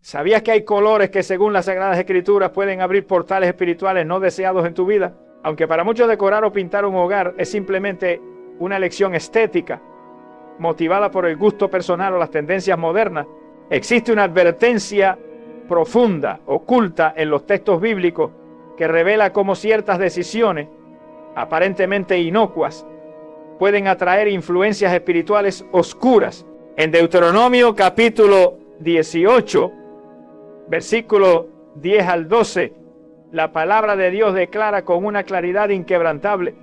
¿Sabías que hay colores que según las Sagradas Escrituras pueden abrir portales espirituales no deseados en tu vida? Aunque para muchos decorar o pintar un hogar es simplemente una elección estética, motivada por el gusto personal o las tendencias modernas, existe una advertencia profunda, oculta en los textos bíblicos, que revela cómo ciertas decisiones, aparentemente inocuas, pueden atraer influencias espirituales oscuras. En Deuteronomio capítulo 18, versículo 10 al 12, la palabra de Dios declara con una claridad inquebrantable: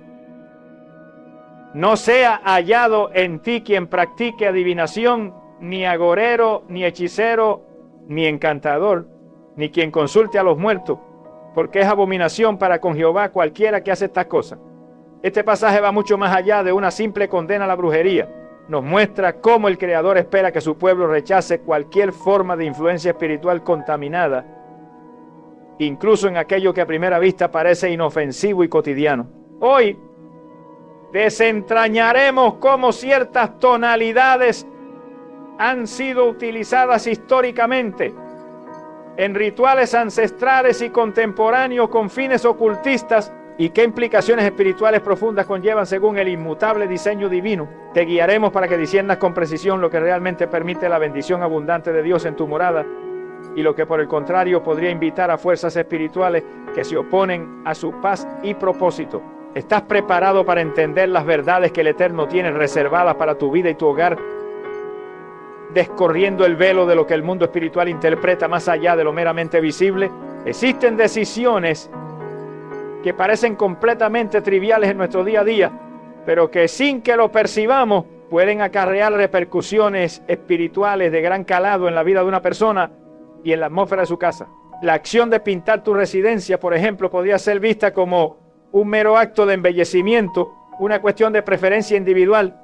no sea hallado en ti quien practique adivinación, ni agorero, ni hechicero, ni encantador, ni quien consulte a los muertos, porque es abominación para con Jehová cualquiera que hace estas cosas. Este pasaje va mucho más allá de una simple condena a la brujería. Nos muestra cómo el Creador espera que su pueblo rechace cualquier forma de influencia espiritual contaminada, incluso en aquello que a primera vista parece inofensivo y cotidiano. Hoy desentrañaremos cómo ciertas tonalidades han sido utilizadas históricamente en rituales ancestrales y contemporáneos con fines ocultistas, y qué implicaciones espirituales profundas conllevan según el inmutable diseño divino. Te guiaremos para que disciernas con precisión lo que realmente permite la bendición abundante de Dios en tu morada y lo que por el contrario podría invitar a fuerzas espirituales que se oponen a su paz y propósito. ¿Estás preparado para entender las verdades que el Eterno tiene reservadas para tu vida y tu hogar, descorriendo el velo de lo que el mundo espiritual interpreta más allá de lo meramente visible? Existen decisiones que parecen completamente triviales en nuestro día a día, pero que sin que lo percibamos pueden acarrear repercusiones espirituales de gran calado en la vida de una persona y en la atmósfera de su casa. La acción de pintar tu residencia, por ejemplo, podría ser vista como un mero acto de embellecimiento, una cuestión de preferencia individual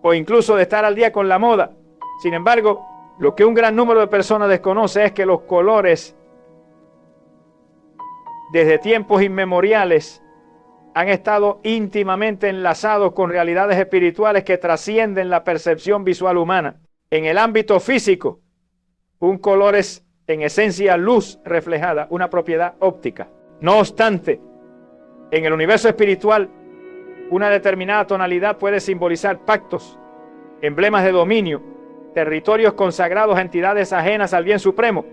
o incluso de estar al día con la moda. Sin embargo, lo que un gran número de personas desconoce es que los colores desde tiempos inmemoriales han estado íntimamente enlazados con realidades espirituales que trascienden la percepción visual humana. En el ámbito físico, un color es en esencia luz reflejada, una propiedad óptica. No obstante, en el universo espiritual, una determinada tonalidad puede simbolizar pactos, emblemas de dominio, territorios consagrados a entidades ajenas al bien supremo,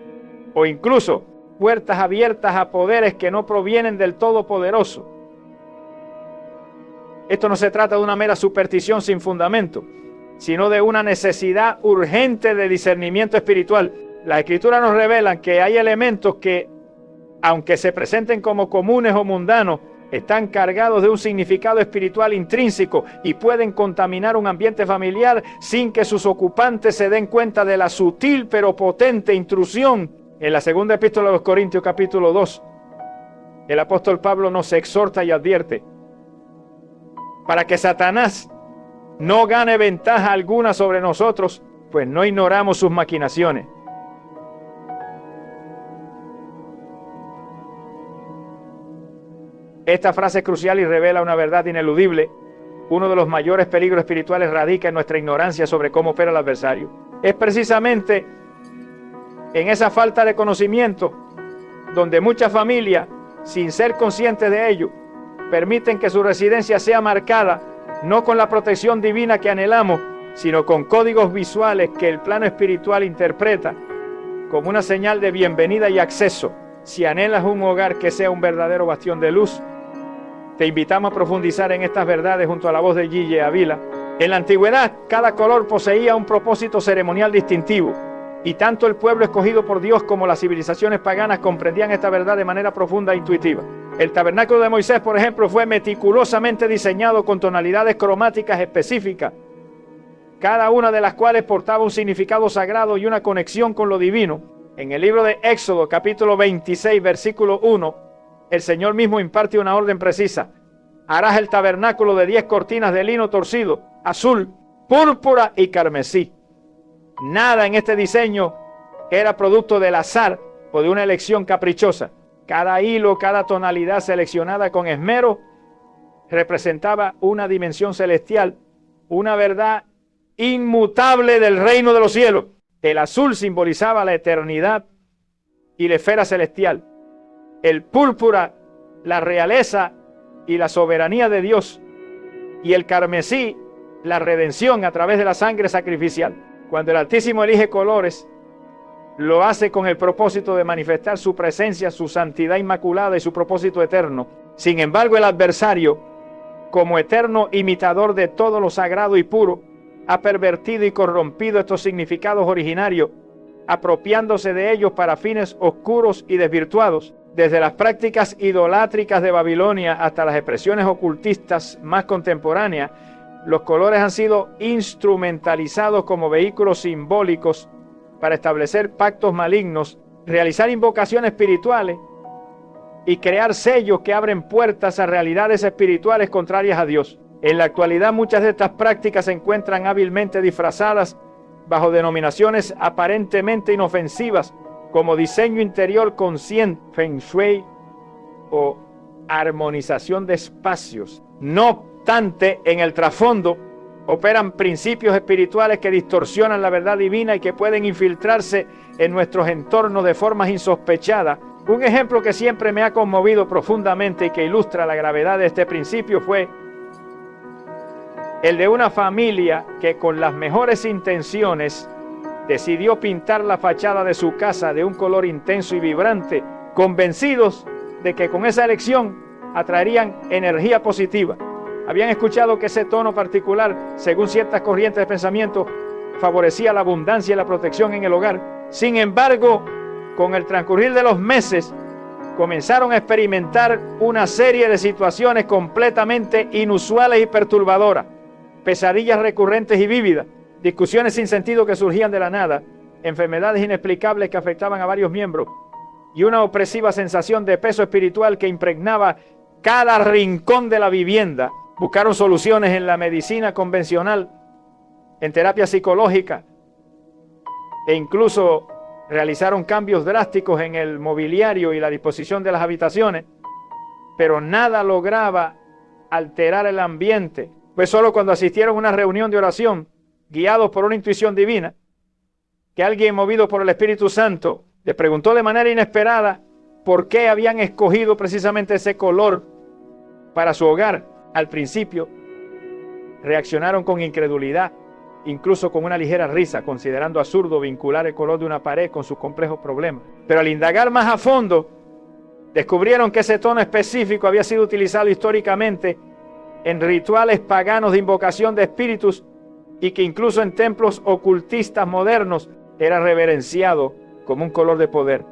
o incluso puertas abiertas a poderes que no provienen del Todopoderoso. Esto no se trata de una mera superstición sin fundamento, sino de una necesidad urgente de discernimiento espiritual. Las Escrituras nos revelan que hay elementos que, aunque se presenten como comunes o mundanos, están cargados de un significado espiritual intrínseco y pueden contaminar un ambiente familiar sin que sus ocupantes se den cuenta de la sutil pero potente intrusión. En la segunda epístola de los Corintios, capítulo 2, el apóstol Pablo nos exhorta y advierte para que Satanás no gane ventaja alguna sobre nosotros, pues no ignoramos sus maquinaciones. Esta frase es crucial y revela una verdad ineludible. Uno de los mayores peligros espirituales radica en nuestra ignorancia sobre cómo opera el adversario. Es precisamente en esa falta de conocimiento donde muchas familias, sin ser conscientes de ello, permiten que su residencia sea marcada no con la protección divina que anhelamos, sino con códigos visuales que el plano espiritual interpreta como una señal de bienvenida y acceso. Si anhelas un hogar que sea un verdadero bastión de luz, te invitamos a profundizar en estas verdades junto a la voz de Gille Ávila. En la antigüedad, cada color poseía un propósito ceremonial distintivo, y tanto el pueblo escogido por Dios como las civilizaciones paganas comprendían esta verdad de manera profunda e intuitiva. El tabernáculo de Moisés, por ejemplo, fue meticulosamente diseñado con tonalidades cromáticas específicas, cada una de las cuales portaba un significado sagrado y una conexión con lo divino. En el libro de Éxodo, capítulo 26, versículo 1, el Señor mismo imparte una orden precisa. Harás el tabernáculo de 10 cortinas de lino torcido, azul, púrpura y carmesí. Nada en este diseño era producto del azar o de una elección caprichosa. Cada hilo, cada tonalidad seleccionada con esmero representaba una dimensión celestial, una verdad inmutable del reino de los cielos. El azul simbolizaba la eternidad y la esfera celestial. El púrpura, la realeza y la soberanía de Dios. Y el carmesí, la redención a través de la sangre sacrificial. Cuando el Altísimo elige colores, lo hace con el propósito de manifestar su presencia, su santidad inmaculada y su propósito eterno. Sin embargo, el adversario, como eterno imitador de todo lo sagrado y puro, ha pervertido y corrompido estos significados originarios, apropiándose de ellos para fines oscuros y desvirtuados. Desde las prácticas idolátricas de Babilonia hasta las expresiones ocultistas más contemporáneas, los colores han sido instrumentalizados como vehículos simbólicos para establecer pactos malignos, realizar invocaciones espirituales y crear sellos que abren puertas a realidades espirituales contrarias a Dios. En la actualidad, muchas de estas prácticas se encuentran hábilmente disfrazadas bajo denominaciones aparentemente inofensivas como diseño interior consciente, Feng Shui o armonización de espacios. No obstante, en el trasfondo operan principios espirituales que distorsionan la verdad divina y que pueden infiltrarse en nuestros entornos de formas insospechadas. Un ejemplo que siempre me ha conmovido profundamente y que ilustra la gravedad de este principio fue el de una familia que con las mejores intenciones decidió pintar la fachada de su casa de un color intenso y vibrante, convencidos de que con esa elección atraerían energía positiva. Habían escuchado que ese tono particular, según ciertas corrientes de pensamiento, favorecía la abundancia y la protección en el hogar. Sin embargo, con el transcurrir de los meses, comenzaron a experimentar una serie de situaciones completamente inusuales y perturbadoras. Pesadillas recurrentes y vívidas, discusiones sin sentido que surgían de la nada, enfermedades inexplicables que afectaban a varios miembros y una opresiva sensación de peso espiritual que impregnaba cada rincón de la vivienda. Buscaron soluciones en la medicina convencional, en terapia psicológica e incluso realizaron cambios drásticos en el mobiliario y la disposición de las habitaciones, pero nada lograba alterar el ambiente. Fue solo cuando asistieron a una reunión de oración, guiados por una intuición divina, que alguien movido por el Espíritu Santo les preguntó de manera inesperada por qué habían escogido precisamente ese color para su hogar. Al principio reaccionaron con incredulidad, incluso con una ligera risa, considerando absurdo vincular el color de una pared con sus complejos problemas. Pero al indagar más a fondo, descubrieron que ese tono específico había sido utilizado históricamente en rituales paganos de invocación de espíritus y que incluso en templos ocultistas modernos era reverenciado como un color de poder.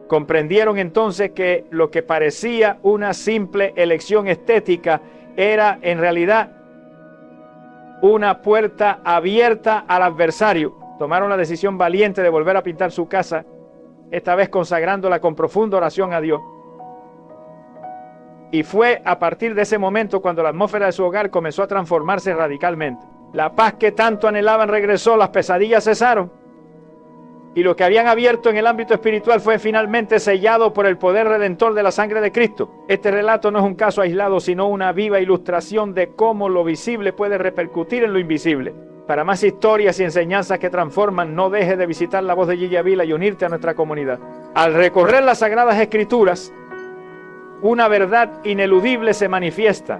Comprendieron entonces que lo que parecía una simple elección estética era en realidad una puerta abierta al adversario. Tomaron la decisión valiente de volver a pintar su casa, esta vez consagrándola con profunda oración a Dios. Y fue a partir de ese momento cuando la atmósfera de su hogar comenzó a transformarse radicalmente. La paz que tanto anhelaban regresó, las pesadillas cesaron y lo que habían abierto en el ámbito espiritual fue finalmente sellado por el poder redentor de la sangre de Cristo. Este relato no es un caso aislado, sino una viva ilustración de cómo lo visible puede repercutir en lo invisible. Para más historias y enseñanzas que transforman, no dejes de visitar La Voz de Gigi Avila y unirte a nuestra comunidad. Al recorrer las Sagradas Escrituras, una verdad ineludible se manifiesta.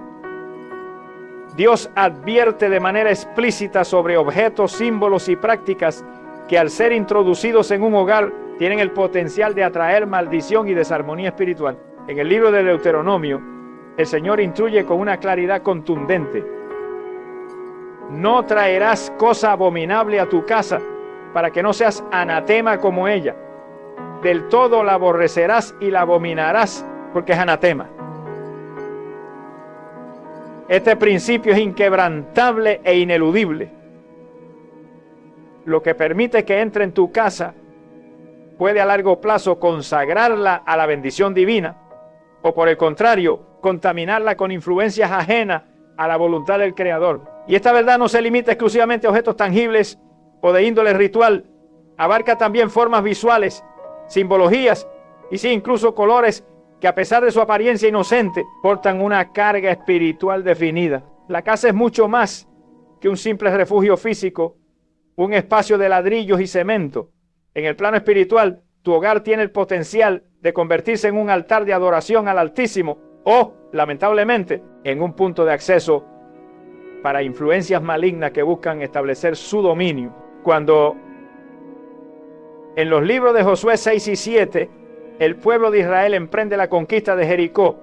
Dios advierte de manera explícita sobre objetos, símbolos y prácticas que al ser introducidos en un hogar tienen el potencial de atraer maldición y desarmonía espiritual. En el libro de Deuteronomio, el Señor instruye con una claridad contundente: no traerás cosa abominable a tu casa para que no seas anatema como ella. Del todo la aborrecerás y la abominarás porque es anatema. Este principio es inquebrantable e ineludible. Lo que permite que entre en tu casa puede a largo plazo consagrarla a la bendición divina o por el contrario, contaminarla con influencias ajenas a la voluntad del Creador. Y esta verdad no se limita exclusivamente a objetos tangibles o de índole ritual, abarca también formas visuales, simbologías y sí, incluso colores que a pesar de su apariencia inocente, portan una carga espiritual definida. La casa es mucho más que un simple refugio físico, un espacio de ladrillos y cemento. En el plano espiritual, tu hogar tiene el potencial de convertirse en un altar de adoración al Altísimo o, lamentablemente, en un punto de acceso para influencias malignas que buscan establecer su dominio. Cuando en los libros de Josué 6 y 7, el pueblo de Israel emprende la conquista de Jericó,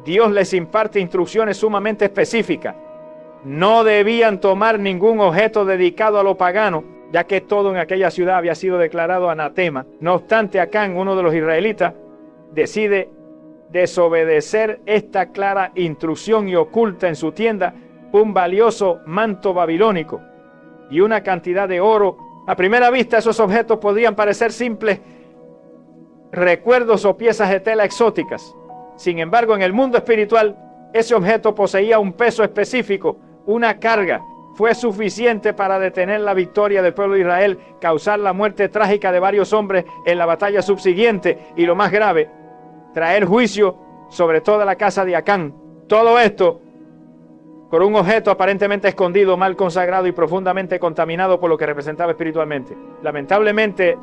Dios les imparte instrucciones sumamente específicas. No debían tomar ningún objeto dedicado a lo pagano, ya que todo en aquella ciudad había sido declarado anatema. No obstante, Acán, uno de los israelitas, decide desobedecer esta clara instrucción y oculta en su tienda un valioso manto babilónico y una cantidad de oro. A primera vista, esos objetos podrían parecer simples recuerdos o piezas de tela exóticas. Sin embargo, en el mundo espiritual, ese objeto poseía un peso específico, una carga. Fue suficiente para detener la victoria del pueblo de Israel, causar la muerte trágica de varios hombres en la batalla subsiguiente y, lo más grave, traer juicio sobre toda la casa de Acán. Todo esto por un objeto aparentemente escondido, mal consagrado y profundamente contaminado por lo que representaba espiritualmente. Lamentablemente,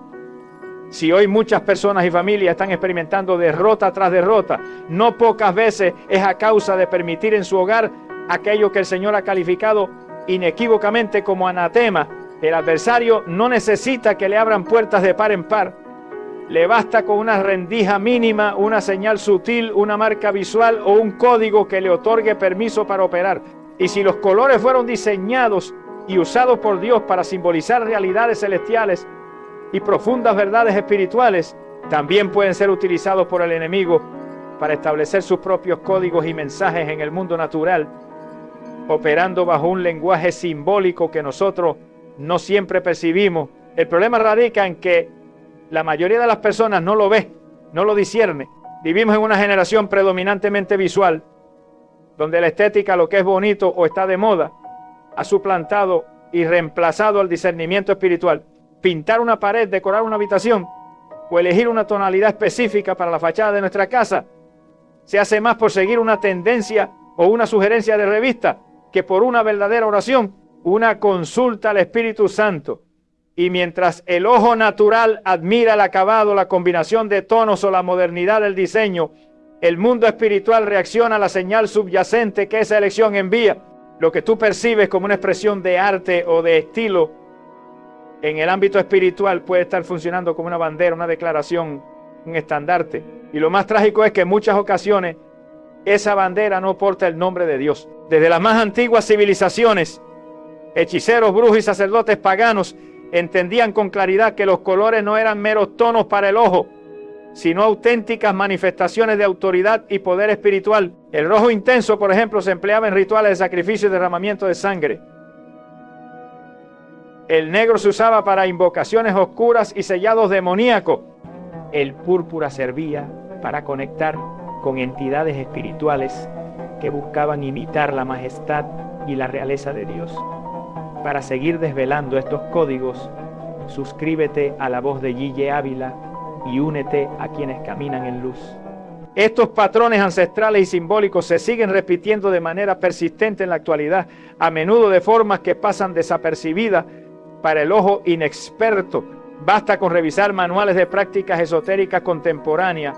si hoy muchas personas y familias están experimentando derrota tras derrota, no pocas veces es a causa de permitir en su hogar aquello que el Señor ha calificado inequívocamente como anatema. El adversario no necesita que le abran puertas de par en par. Le basta con una rendija mínima, una señal sutil, una marca visual o un código que le otorgue permiso para operar. Y si los colores fueron diseñados y usados por Dios para simbolizar realidades celestiales y profundas verdades espirituales, también pueden ser utilizados por el enemigo para establecer sus propios códigos y mensajes en el mundo natural, operando bajo un lenguaje simbólico que nosotros no siempre percibimos. El problema radica en que la mayoría de las personas no lo ve, no lo discierne. Vivimos en una generación predominantemente visual, donde la estética, lo que es bonito o está de moda, ha suplantado y reemplazado al discernimiento espiritual. Pintar una pared, decorar una habitación o elegir una tonalidad específica para la fachada de nuestra casa se hace más por seguir una tendencia o una sugerencia de revista que por una verdadera oración, una consulta al Espíritu Santo. Y mientras el ojo natural admira el acabado, la combinación de tonos o la modernidad del diseño, el mundo espiritual reacciona a la señal subyacente que esa elección envía. Lo que tú percibes como una expresión de arte o de estilo, en el ámbito espiritual puede estar funcionando como una bandera, una declaración, un estandarte. Y lo más trágico es que en muchas ocasiones esa bandera no porta el nombre de Dios. Desde las más antiguas civilizaciones, hechiceros, brujos y sacerdotes paganos entendían con claridad que los colores no eran meros tonos para el ojo, sino auténticas manifestaciones de autoridad y poder espiritual. El rojo intenso, por ejemplo, se empleaba en rituales de sacrificio y derramamiento de sangre. El negro se usaba para invocaciones oscuras y sellados demoníacos. El púrpura servía para conectar con entidades espirituales que buscaban imitar la majestad y la realeza de Dios. Para seguir desvelando estos códigos, suscríbete a La Voz de Gille Ávila y únete a quienes caminan en luz. Estos patrones ancestrales y simbólicos se siguen repitiendo de manera persistente en la actualidad, a menudo de formas que pasan desapercibidas para el ojo inexperto. Basta con revisar manuales de prácticas esotéricas contemporáneas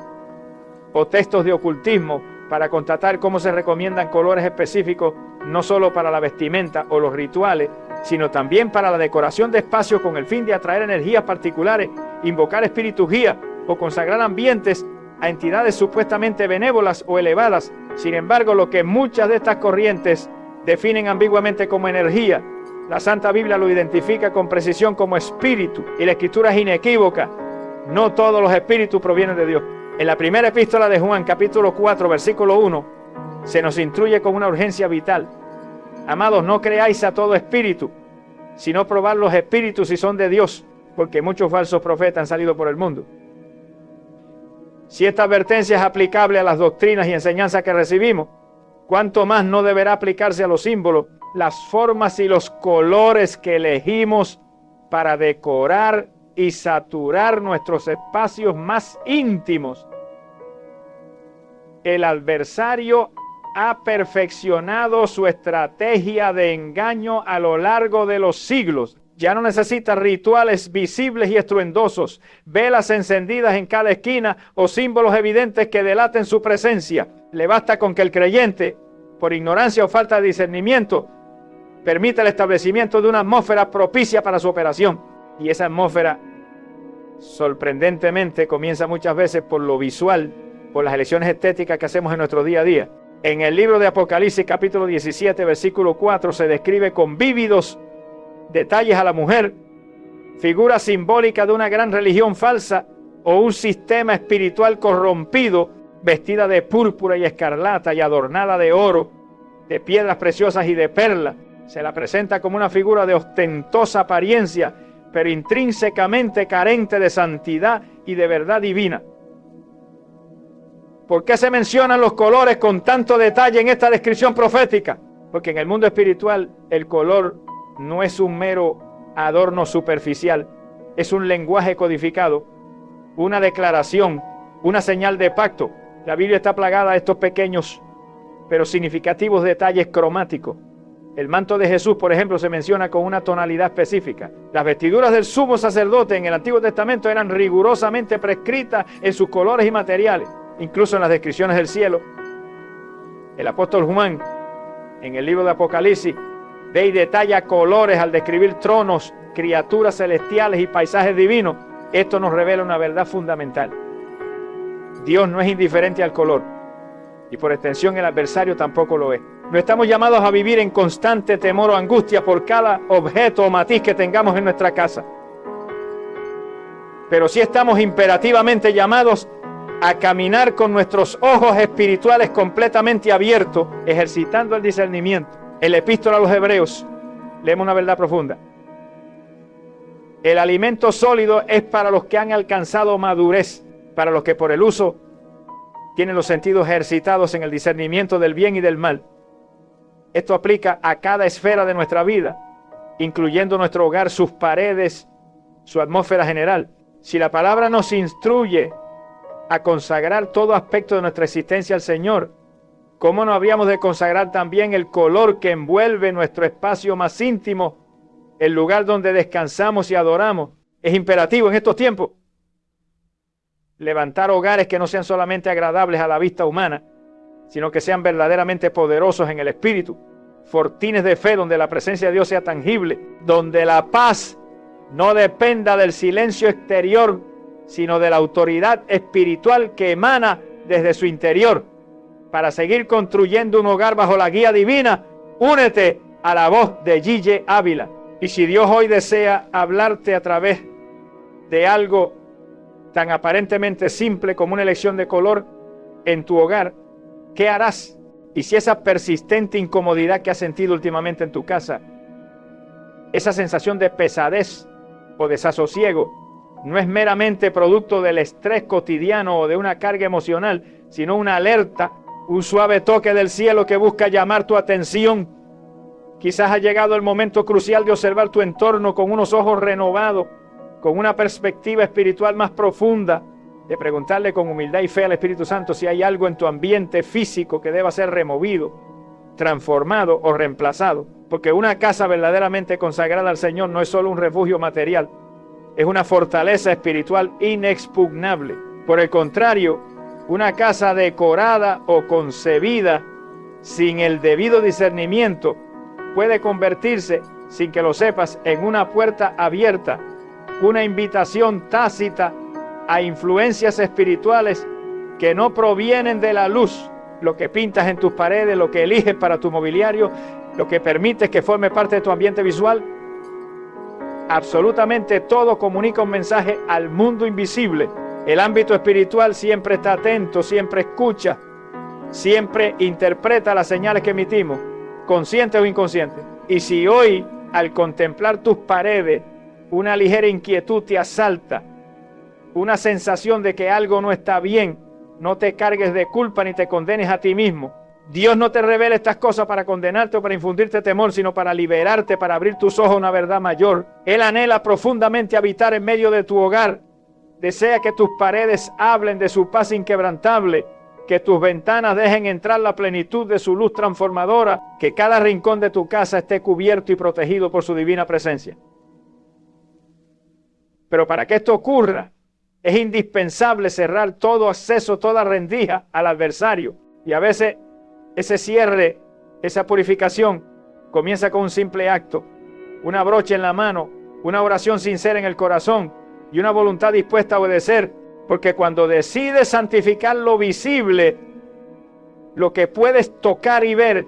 o textos de ocultismo para constatar cómo se recomiendan colores específicos no solo para la vestimenta o los rituales, sino también para la decoración de espacios con el fin de atraer energías particulares, invocar espíritus guía o consagrar ambientes a entidades supuestamente benévolas o elevadas. Sin embargo, lo que muchas de estas corrientes definen ambiguamente como energía, la Santa Biblia lo identifica con precisión como espíritu, y la Escritura es inequívoca. No todos los espíritus provienen de Dios. En la primera epístola de Juan, capítulo 4, versículo 1, se nos instruye con una urgencia vital. Amados, no creáis a todo espíritu, sino probad los espíritus si son de Dios, porque muchos falsos profetas han salido por el mundo. Si esta advertencia es aplicable a las doctrinas y enseñanzas que recibimos, ¿cuánto más no deberá aplicarse a los símbolos, las formas y los colores que elegimos para decorar y saturar nuestros espacios más íntimos? El adversario ha perfeccionado su estrategia de engaño a lo largo de los siglos. Ya no necesita rituales visibles y estruendosos, velas encendidas en cada esquina o símbolos evidentes que delaten su presencia. Le basta con que el creyente, por ignorancia o falta de discernimiento, permita el establecimiento de una atmósfera propicia para su operación. Y esa atmósfera, sorprendentemente, comienza muchas veces por lo visual, por las elecciones estéticas que hacemos en nuestro día a día. En el libro de Apocalipsis, capítulo 17, versículo 4, se describe con vívidos detalles a la mujer, figura simbólica de una gran religión falsa o un sistema espiritual corrompido, vestida de púrpura y escarlata y adornada de oro, de piedras preciosas y de perlas. Se la presenta como una figura de ostentosa apariencia, pero intrínsecamente carente de santidad y de verdad divina. ¿Por qué se mencionan los colores con tanto detalle en esta descripción profética? Porque en el mundo espiritual el color no es un mero adorno superficial, es un lenguaje codificado, una declaración, una señal de pacto. La Biblia está plagada de estos pequeños pero significativos detalles cromáticos. El manto de Jesús, por ejemplo, se menciona con una tonalidad específica. Las vestiduras del sumo sacerdote en el Antiguo Testamento eran rigurosamente prescritas en sus colores y materiales, incluso en las descripciones del cielo. El apóstol Juan, en el libro de Apocalipsis, ve y detalla colores al describir tronos, criaturas celestiales y paisajes divinos. Esto nos revela una verdad fundamental. Dios no es indiferente al color, y por extensión el adversario tampoco lo es. No estamos llamados a vivir en constante temor o angustia por cada objeto o matiz que tengamos en nuestra casa. Pero sí estamos imperativamente llamados a caminar con nuestros ojos espirituales completamente abiertos, ejercitando el discernimiento. En la epístola a los Hebreos leemos una verdad profunda. El alimento sólido es para los que han alcanzado madurez, para los que por el uso tienen los sentidos ejercitados en el discernimiento del bien y del mal. Esto aplica a cada esfera de nuestra vida, incluyendo nuestro hogar, sus paredes, su atmósfera general. Si la palabra nos instruye a consagrar todo aspecto de nuestra existencia al Señor, ¿cómo no habríamos de consagrar también el color que envuelve nuestro espacio más íntimo, el lugar donde descansamos y adoramos? Es imperativo en estos tiempos levantar hogares que no sean solamente agradables a la vista humana, sino que sean verdaderamente poderosos en el espíritu, fortines de fe donde la presencia de Dios sea tangible, donde la paz no dependa del silencio exterior, sino de la autoridad espiritual que emana desde su interior. Para seguir construyendo un hogar bajo la guía divina, únete a la voz de Gille Ávila. Y si Dios hoy desea hablarte a través de algo tan aparentemente simple como una elección de color en tu hogar, ¿qué harás? Y si esa persistente incomodidad que has sentido últimamente en tu casa, esa sensación de pesadez o desasosiego, no es meramente producto del estrés cotidiano o de una carga emocional, sino una alerta, un suave toque del cielo que busca llamar tu atención. Quizás ha llegado el momento crucial de observar tu entorno con unos ojos renovados, con una perspectiva espiritual más profunda, de preguntarle con humildad y fe al Espíritu Santo si hay algo en tu ambiente físico que deba ser removido, transformado o reemplazado. Porque una casa verdaderamente consagrada al Señor no es solo un refugio material, es una fortaleza espiritual inexpugnable. Por el contrario, una casa decorada o concebida sin el debido discernimiento puede convertirse, sin que lo sepas, en una puerta abierta, una invitación tácita a influencias espirituales que no provienen de la luz. Lo que pintas en tus paredes, lo que eliges para tu mobiliario, lo que permites que forme parte de tu ambiente visual, absolutamente todo comunica un mensaje al mundo invisible. El ámbito espiritual siempre está atento, siempre escucha, siempre interpreta las señales que emitimos, consciente o inconsciente. Y si hoy, al contemplar tus paredes, una ligera inquietud te asalta, una sensación de que algo no está bien, no te cargues de culpa ni te condenes a ti mismo. Dios no te revela estas cosas para condenarte o para infundirte temor, sino para liberarte, para abrir tus ojos a una verdad mayor. Él anhela profundamente habitar en medio de tu hogar. Desea que tus paredes hablen de su paz inquebrantable, que tus ventanas dejen entrar la plenitud de su luz transformadora, que cada rincón de tu casa esté cubierto y protegido por su divina presencia. Pero para que esto ocurra, es indispensable cerrar todo acceso, toda rendija al adversario. Y a veces ese cierre, esa purificación, comienza con un simple acto, una brocha en la mano, una oración sincera en el corazón y una voluntad dispuesta a obedecer. Porque cuando decides santificar lo visible, lo que puedes tocar y ver,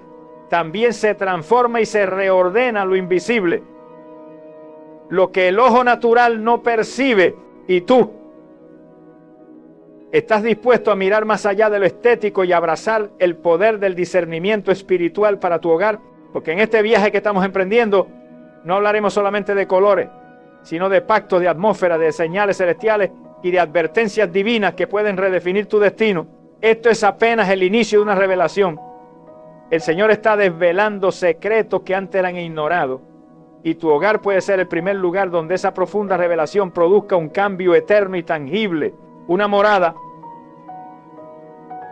también se transforma y se reordena lo invisible. Lo que el ojo natural no percibe, y tú estás dispuesto a mirar más allá de lo estético y abrazar el poder del discernimiento espiritual para tu hogar. Porque en este viaje que estamos emprendiendo, no hablaremos solamente de colores, sino de pactos, de atmósfera, de señales celestiales y de advertencias divinas que pueden redefinir tu destino. Esto es apenas el inicio de una revelación. El Señor está desvelando secretos que antes eran ignorados. Y tu hogar puede ser el primer lugar donde esa profunda revelación produzca un cambio eterno y tangible. Una morada,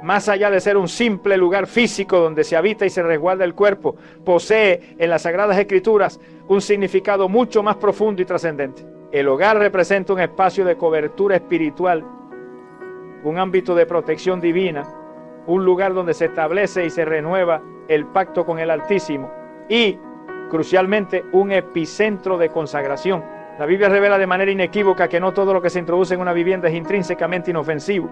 más allá de ser un simple lugar físico donde se habita y se resguarda el cuerpo, posee en las Sagradas Escrituras un significado mucho más profundo y trascendente. El hogar representa un espacio de cobertura espiritual, un ámbito de protección divina, un lugar donde se establece y se renueva el pacto con el Altísimo y, crucialmente, un epicentro de consagración. La Biblia revela de manera inequívoca que no todo lo que se introduce en una vivienda es intrínsecamente inofensivo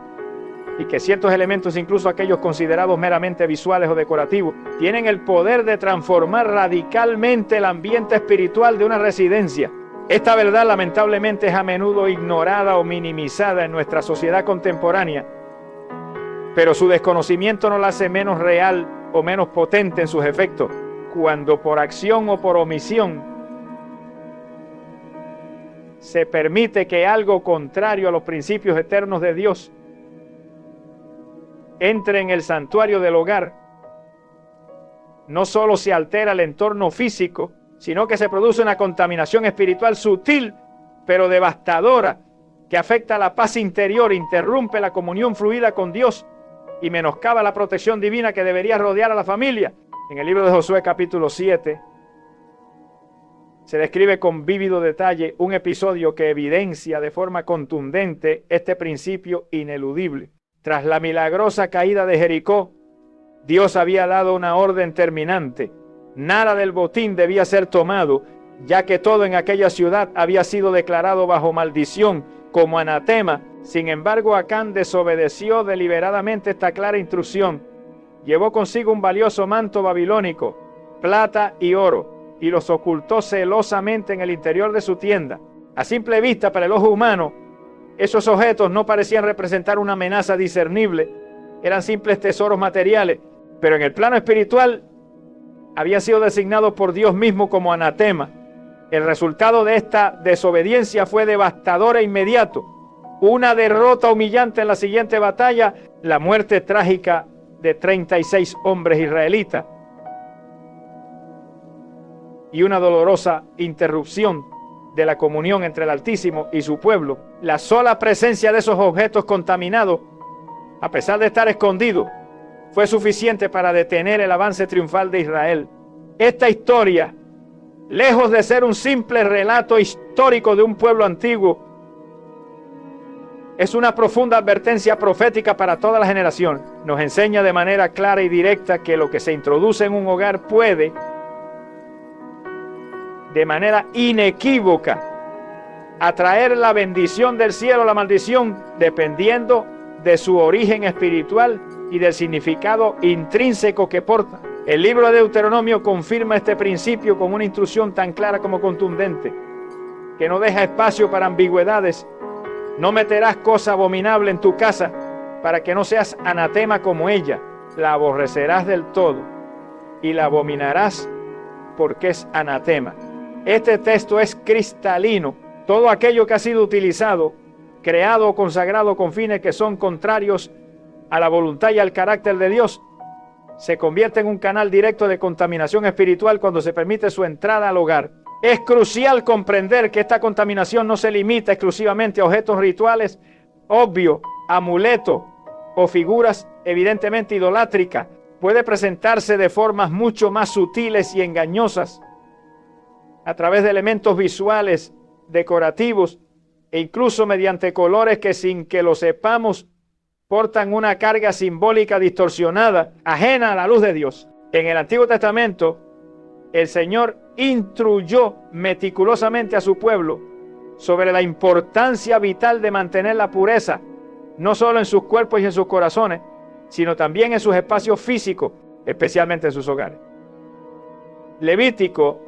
y que ciertos elementos, incluso aquellos considerados meramente visuales o decorativos, tienen el poder de transformar radicalmente el ambiente espiritual de una residencia. Esta verdad lamentablemente es a menudo ignorada o minimizada en nuestra sociedad contemporánea, pero su desconocimiento no la hace menos real o menos potente en sus efectos. Cuando por acción o por omisión se permite que algo contrario a los principios eternos de Dios entre en el santuario del hogar, no solo se altera el entorno físico, sino que se produce una contaminación espiritual sutil, pero devastadora, que afecta a la paz interior, interrumpe la comunión fluida con Dios y menoscaba la protección divina que debería rodear a la familia. En el libro de Josué capítulo 7 se describe con vívido detalle un episodio que evidencia de forma contundente este principio ineludible. Tras la milagrosa caída de Jericó, Dios había dado una orden terminante. Nada del botín debía ser tomado, ya que todo en aquella ciudad había sido declarado bajo maldición, como anatema. Sin embargo, Acán desobedeció deliberadamente esta clara instrucción. Llevó consigo un valioso manto babilónico, plata y oro, y los ocultó celosamente en el interior de su tienda. A simple vista, para el ojo humano, esos objetos no parecían representar una amenaza discernible, eran simples tesoros materiales, pero en el plano espiritual habían sido designados por Dios mismo como anatema. El resultado de esta desobediencia fue devastador e inmediato. Una derrota humillante en la siguiente batalla, la muerte trágica de 36 hombres israelitas y una dolorosa interrupción de la comunión entre el Altísimo y su pueblo. La sola presencia de esos objetos contaminados, a pesar de estar escondidos, fue suficiente para detener el avance triunfal de Israel. Esta historia, lejos de ser un simple relato histórico de un pueblo antiguo, es una profunda advertencia profética para toda la generación. Nos enseña de manera clara y directa que lo que se introduce en un hogar puede, de manera inequívoca, atraer la bendición del cielo o la maldición, dependiendo de su origen espiritual y del significado intrínseco que porta. El libro de Deuteronomio confirma este principio con una instrucción tan clara como contundente, que no deja espacio para ambigüedades. No meterás cosa abominable en tu casa, para que no seas anatema como ella. La aborrecerás del todo y la abominarás porque es anatema. Este texto es cristalino. Todo aquello que ha sido utilizado, creado o consagrado con fines que son contrarios a la voluntad y al carácter de Dios, se convierte en un canal directo de contaminación espiritual cuando se permite su entrada al hogar. Es crucial comprender que esta contaminación no se limita exclusivamente a objetos rituales obvios, amuletos o figuras evidentemente idolátricas. Puede presentarse de formas mucho más sutiles y engañosas, a través de elementos visuales, decorativos e incluso mediante colores que sin que lo sepamos portan una carga simbólica distorsionada, ajena a la luz de Dios. En el Antiguo Testamento, el Señor instruyó meticulosamente a su pueblo sobre la importancia vital de mantener la pureza, no solo en sus cuerpos y en sus corazones, sino también en sus espacios físicos, especialmente en sus hogares. Levítico,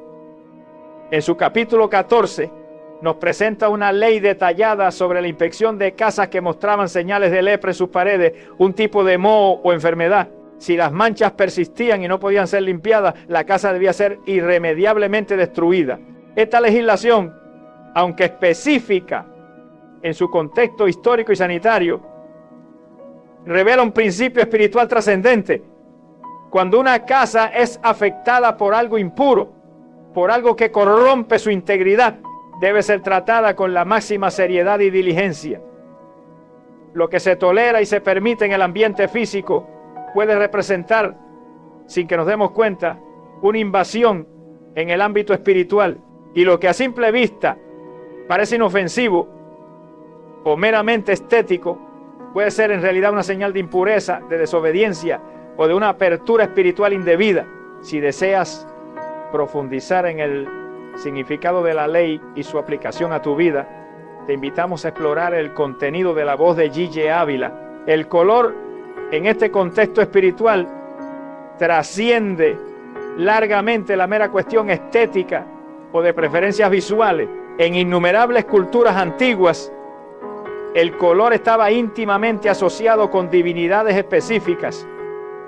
en su capítulo 14, nos presenta una ley detallada sobre la inspección de casas que mostraban señales de lepra en sus paredes, un tipo de moho o enfermedad. Si las manchas persistían y no podían ser limpiadas, la casa debía ser irremediablemente destruida. Esta legislación, aunque específica en su contexto histórico y sanitario, revela un principio espiritual trascendente. Cuando una casa es afectada por algo impuro, por algo que corrompe su integridad, debe ser tratada con la máxima seriedad y diligencia. Lo que se tolera y se permite en el ambiente físico puede representar, sin que nos demos cuenta, una invasión en el ámbito espiritual. Y lo que a simple vista parece inofensivo o meramente estético, puede ser en realidad una señal de impureza, de desobediencia o de una apertura espiritual indebida. Si deseas profundizar en el significado de la ley y su aplicación a tu vida, te invitamos a explorar el contenido de la voz de G.J. Ávila. El color en este contexto espiritual trasciende largamente la mera cuestión estética o de preferencias visuales. En innumerables culturas antiguas, el color estaba íntimamente asociado con divinidades específicas,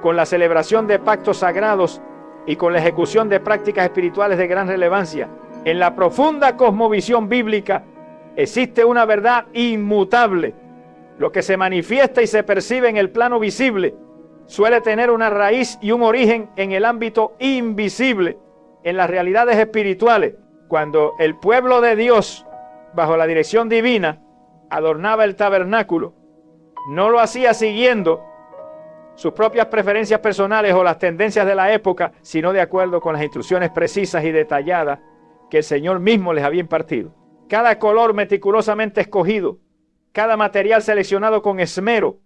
con la celebración de pactos sagrados y con la ejecución de prácticas espirituales de gran relevancia. En la profunda cosmovisión bíblica existe una verdad inmutable. Lo que se manifiesta y se percibe en el plano visible suele tener una raíz y un origen en el ámbito invisible, en las realidades espirituales. Cuando el pueblo de Dios, bajo la dirección divina, adornaba el tabernáculo, no lo hacía siguiendo sus propias preferencias personales o las tendencias de la época, sino de acuerdo con las instrucciones precisas y detalladas que el Señor mismo les había impartido. Cada color meticulosamente escogido, cada material seleccionado con esmero,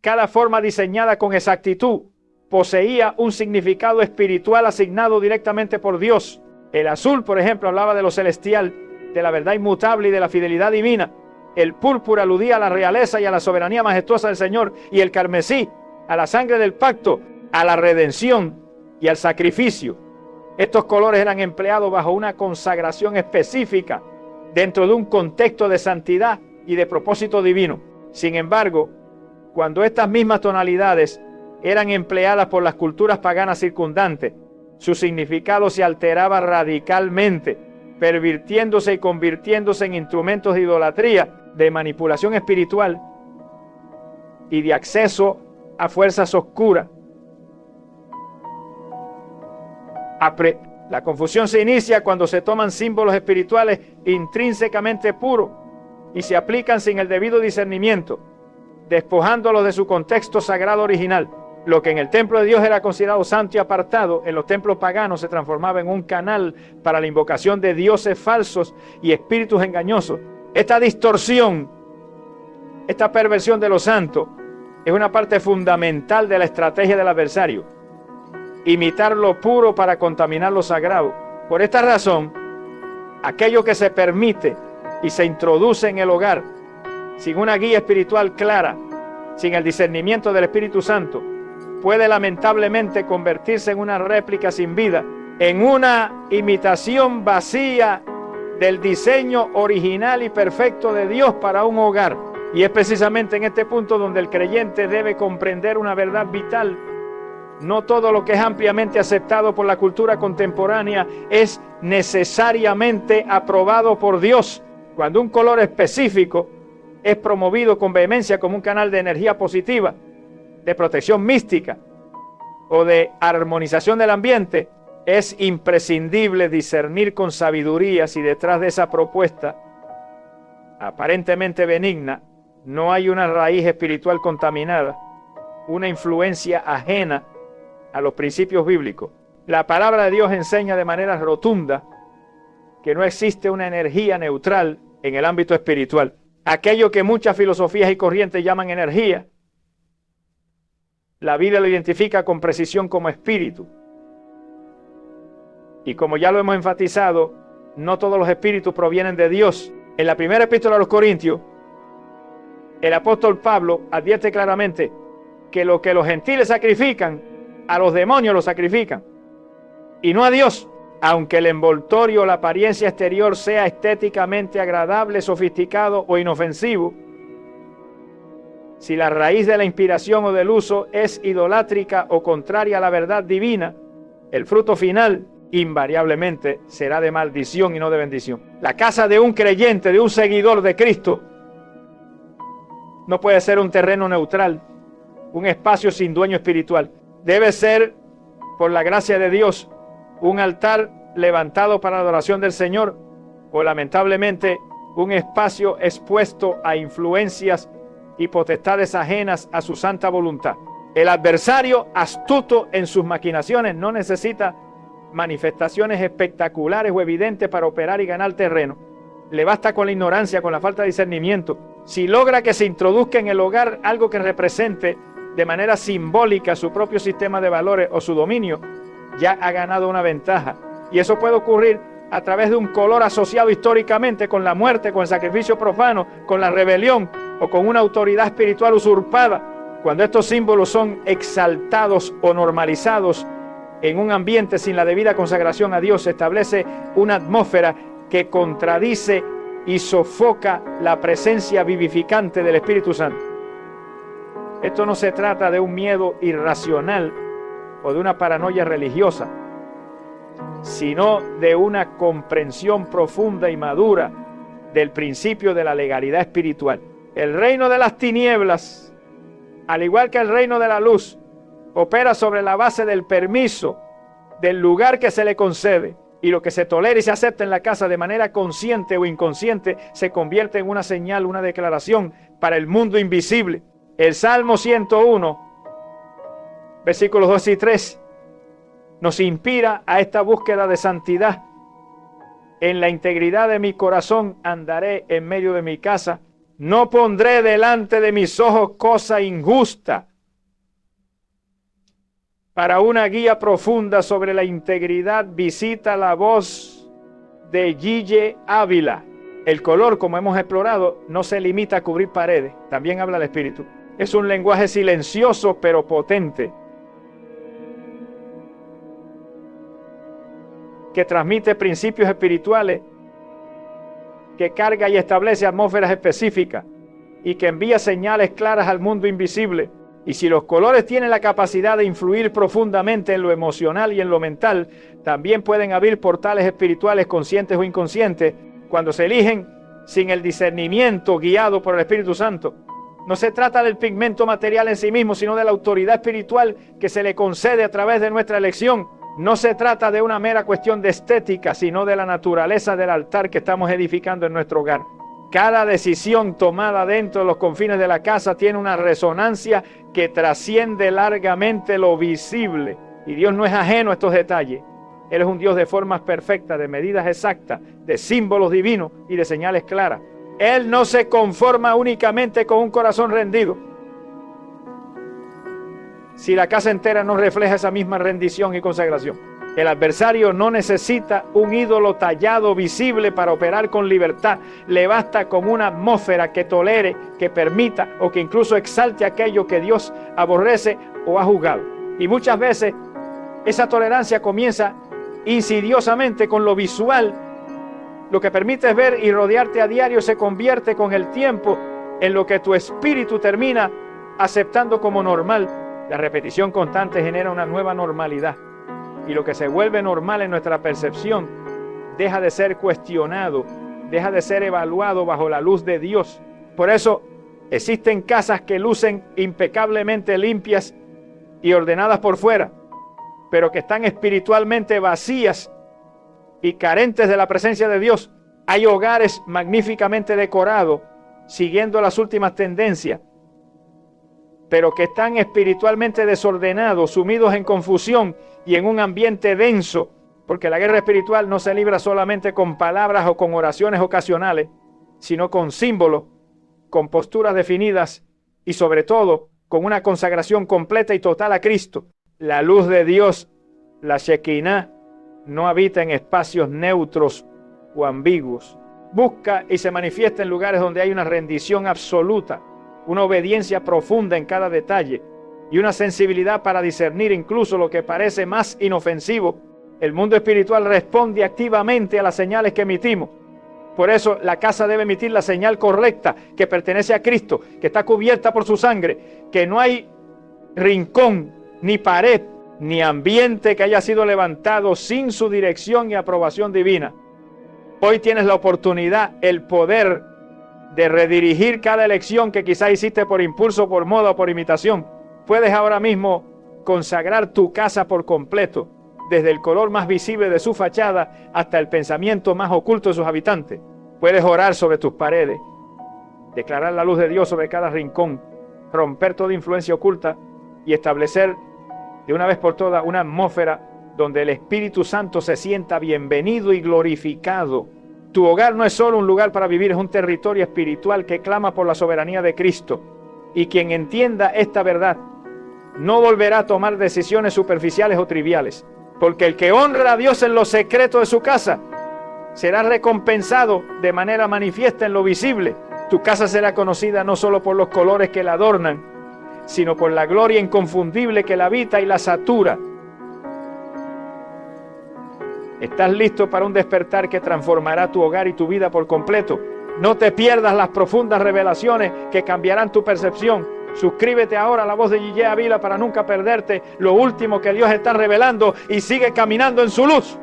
cada forma diseñada con exactitud, poseía un significado espiritual asignado directamente por Dios. El azul, por ejemplo, hablaba de lo celestial, de la verdad inmutable y de la fidelidad divina. El púrpura aludía a la realeza y a la soberanía majestuosa del Señor, y el carmesí a la sangre del pacto, a la redención y al sacrificio. Estos colores eran empleados bajo una consagración específica dentro de un contexto de santidad y de propósito divino. Sin embargo, cuando estas mismas tonalidades eran empleadas por las culturas paganas circundantes, su significado se alteraba radicalmente, pervirtiéndose y convirtiéndose en instrumentos de idolatría, de manipulación espiritual y de acceso a fuerzas oscuras. La confusión se inicia cuando se toman símbolos espirituales intrínsecamente puros y se aplican sin el debido discernimiento, despojándolos de su contexto sagrado original. Lo que en el templo de Dios era considerado santo y apartado, en los templos paganos se transformaba en un canal para la invocación de dioses falsos y espíritus engañosos. Esta distorsión, esta perversión de lo santo, es una parte fundamental de la estrategia del adversario. Imitar lo puro para contaminar lo sagrado. Por esta razón, aquello que se permite y se introduce en el hogar, sin una guía espiritual clara, sin el discernimiento del Espíritu Santo, puede lamentablemente convertirse en una réplica sin vida, en una imitación vacía del diseño original y perfecto de Dios para un hogar. Y es precisamente en este punto donde el creyente debe comprender una verdad vital. No todo lo que es ampliamente aceptado por la cultura contemporánea es necesariamente aprobado por Dios. Cuando un color específico es promovido con vehemencia como un canal de energía positiva, de protección mística o de armonización del ambiente, es imprescindible discernir con sabiduría si detrás de esa propuesta aparentemente benigna no hay una raíz espiritual contaminada, una influencia ajena a los principios bíblicos. La palabra de Dios enseña de manera rotunda que no existe una energía neutral en el ámbito espiritual. Aquello que muchas filosofías y corrientes llaman energía, la Biblia lo identifica con precisión como espíritu. Y como ya lo hemos enfatizado, no todos los espíritus provienen de Dios. En la primera epístola a los Corintios, el apóstol Pablo advierte claramente que lo que los gentiles sacrifican, a los demonios lo sacrifican, y no a Dios. Aunque el envoltorio o la apariencia exterior sea estéticamente agradable, sofisticado o inofensivo, si la raíz de la inspiración o del uso es idolátrica o contraria a la verdad divina, el fruto final invariablemente será de maldición y no de bendición. La casa de un creyente, de un seguidor de Cristo, no puede ser un terreno neutral, un espacio sin dueño espiritual. Debe ser, por la gracia de Dios, un altar levantado para la adoración del Señor, o lamentablemente un espacio expuesto a influencias y potestades ajenas a su santa voluntad. El adversario, astuto en sus maquinaciones, no necesita manifestaciones espectaculares o evidentes para operar y ganar terreno. Le basta con la ignorancia, con la falta de discernimiento. Si logra que se introduzca en el hogar algo que represente de manera simbólica su propio sistema de valores o su dominio, ya ha ganado una ventaja. Y eso puede ocurrir a través de un color asociado históricamente con la muerte, con el sacrificio profano, con la rebelión o con una autoridad espiritual usurpada. Cuando estos símbolos son exaltados o normalizados en un ambiente sin la debida consagración a Dios, se establece una atmósfera que contradice y sofoca la presencia vivificante del Espíritu Santo. Esto no se trata de un miedo irracional o de una paranoia religiosa, sino de una comprensión profunda y madura del principio de la legalidad espiritual. El reino de las tinieblas, al igual que el reino de la luz, opera sobre la base del permiso, del lugar que se le concede, y lo que se tolera y se acepta en la casa de manera consciente o inconsciente se convierte en una señal, una declaración para el mundo invisible. El Salmo 101, versículos 2 y 3, nos inspira a esta búsqueda de santidad. En la integridad de mi corazón andaré en medio de mi casa. No pondré delante de mis ojos cosa injusta. Para una guía profunda sobre la integridad, visita la voz de Gille Ávila. El color, como hemos explorado, no se limita a cubrir paredes, también habla el Espíritu. Es un lenguaje silencioso pero potente, que transmite principios espirituales, que carga y establece atmósferas específicas y que envía señales claras al mundo invisible. Y si los colores tienen la capacidad de influir profundamente en lo emocional y en lo mental, también pueden abrir portales espirituales conscientes o inconscientes cuando se eligen sin el discernimiento guiado por el Espíritu Santo. No se trata del pigmento material en sí mismo, sino de la autoridad espiritual que se le concede a través de nuestra elección. No se trata de una mera cuestión de estética, sino de la naturaleza del altar que estamos edificando en nuestro hogar. Cada decisión tomada dentro de los confines de la casa tiene una resonancia que trasciende largamente lo visible. Y Dios no es ajeno a estos detalles. Él es un Dios de formas perfectas, de medidas exactas, de símbolos divinos y de señales claras. Él no se conforma únicamente con un corazón rendido. Si la casa entera no refleja esa misma rendición y consagración. El adversario no necesita un ídolo tallado visible para operar con libertad. Le basta con una atmósfera que tolere, que permita o que incluso exalte aquello que Dios aborrece o ha juzgado. Y muchas veces esa tolerancia comienza insidiosamente con lo visual. Lo que permites ver y rodearte a diario se convierte con el tiempo en lo que tu espíritu termina aceptando como normal. La repetición constante genera una nueva normalidad. Y lo que se vuelve normal en nuestra percepción deja de ser cuestionado, deja de ser evaluado bajo la luz de Dios. Por eso existen casas que lucen impecablemente limpias y ordenadas por fuera, pero que están espiritualmente vacías y carentes de la presencia de Dios. Hay hogares magníficamente decorados, siguiendo las últimas tendencias, pero que están espiritualmente desordenados, sumidos en confusión y en un ambiente denso, porque la guerra espiritual no se libra solamente con palabras o con oraciones ocasionales, sino con símbolos, con posturas definidas y sobre todo con una consagración completa y total a Cristo. La luz de Dios, la Shekinah, no habita en espacios neutros o ambiguos. Busca y se manifiesta en lugares donde hay una rendición absoluta, una obediencia profunda en cada detalle y una sensibilidad para discernir incluso lo que parece más inofensivo. El mundo espiritual responde activamente a las señales que emitimos. Por eso la casa debe emitir la señal correcta que pertenece a Cristo, que está cubierta por su sangre, que no hay rincón, ni pared, ni ambiente que haya sido levantado sin su dirección y aprobación divina. Hoy tienes la oportunidad, el poder de redirigir cada elección que quizá hiciste por impulso, por moda o por imitación. Puedes ahora mismo consagrar tu casa por completo, desde el color más visible de su fachada hasta el pensamiento más oculto de sus habitantes. Puedes orar sobre tus paredes, declarar la luz de Dios sobre cada rincón, romper toda influencia oculta y establecer de una vez por todas una atmósfera donde el Espíritu Santo se sienta bienvenido y glorificado. Tu hogar no es solo un lugar para vivir, es un territorio espiritual que clama por la soberanía de Cristo. Y quien entienda esta verdad no volverá a tomar decisiones superficiales o triviales, porque el que honra a Dios en lo secreto de su casa será recompensado de manera manifiesta en lo visible. Tu casa será conocida no solo por los colores que la adornan, sino por la gloria inconfundible que la habita y la satura. ¿Estás listo para un despertar que transformará tu hogar y tu vida por completo? No te pierdas las profundas revelaciones que cambiarán tu percepción. Suscríbete ahora a La Voz de Gillé Ávila para nunca perderte lo último que Dios está revelando y sigue caminando en su luz.